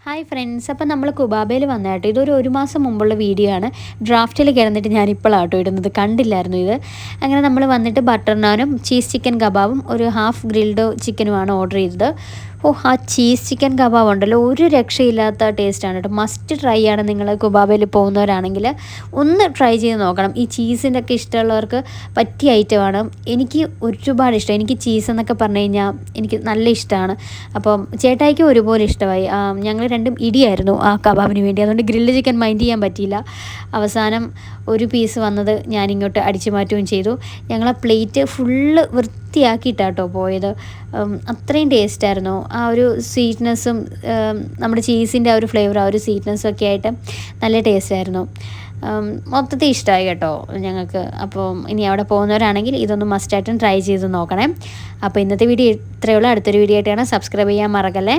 Hi friends, അപ്പം നമ്മൾ കുബാബയിൽ വന്നതാട്ടോ. ഇതൊരു 1 മാസം മുമ്പുള്ള വീഡിയോ ആണ്. ഡ്രാഫ്റ്റിൽ കിടന്നിട്ട് ഞാനിപ്പോഴാട്ടോ ഇടുന്നത്, കണ്ടില്ലായിരുന്നു ഇത്. അങ്ങനെ നമ്മൾ വന്നിട്ട് ബട്ടർ നാനും ചീസ് ചിക്കൻ കബാബും ഒരു ഹാഫ് ഗ്രിൽഡ് ചിക്കനുമാണ് ഓർഡർ ചെയ്തത്. ആ ചീസ് ചിക്കൻ കബാബ് ഉണ്ടല്ലോ, ഒരു രക്ഷയില്ലാത്ത ടേസ്റ്റാണ് കേട്ടോ. മസ്റ്റ് ട്രൈ ആണ്. നിങ്ങൾ കുബാബയിൽ പോകുന്നവരാണെങ്കിൽ ഒന്ന് ട്രൈ ചെയ്ത് നോക്കണം. ഈ ചീസിൻ്റെ ഒക്കെ ഇഷ്ടമുള്ളവർക്ക് പറ്റിയ ഐറ്റമാണ്. എനിക്ക് ഒരുപാട് ഇഷ്ടം. എനിക്ക് ചീസ് എന്നൊക്കെ പറഞ്ഞു കഴിഞ്ഞാൽ എനിക്ക് നല്ല ഇഷ്ടമാണ്. അപ്പം ചേട്ടായിക്കും ഒരുപോലെ ഇഷ്ടമായി. ഞങ്ങൾ രണ്ടും ഇടിയായിരുന്നു ആ കബാബിന് വേണ്ടി. അതുകൊണ്ട് ഗ്രില്ല് ചിക്കൻ മൈൻഡ് ചെയ്യാൻ പറ്റിയില്ല. അവസാനം ഒരു പീസ് വന്നത് ഞാനിങ്ങോട്ട് അടിച്ചു മാറ്റുകയും ചെയ്തു. ഞങ്ങളെ പ്ലേറ്റ് ഫുള്ള് വൃത്തിയാക്കിയിട്ടാട്ടോ പോയത്. അത്രയും ടേസ്റ്റായിരുന്നു. ആ ഒരു സ്വീറ്റ്നെസ്സും നമ്മുടെ ചീസിൻ്റെ ആ ഒരു ഫ്ലേവർ, ആ ഒരു സ്വീറ്റ്നെസ്സും ഒക്കെ ആയിട്ട് നല്ല ടേസ്റ്റായിരുന്നു. മൊത്തത്തിൽ ഇഷ്ടമായി കേട്ടോ ഞങ്ങൾക്ക്. അപ്പോൾ ഇനി അവിടെ പോകുന്നവരാണെങ്കിൽ ഇതൊന്ന് മസ്റ്റായിട്ടും ട്രൈ ചെയ്ത് നോക്കണേ. അപ്പോൾ ഇന്നത്തെ വീഡിയോ ഇത്രയേ ഉള്ളൂ. അടുത്തൊരു വീഡിയോ ആയിട്ടാണ്. സബ്സ്ക്രൈബ് ചെയ്യാൻ മറക്കല്ലേ.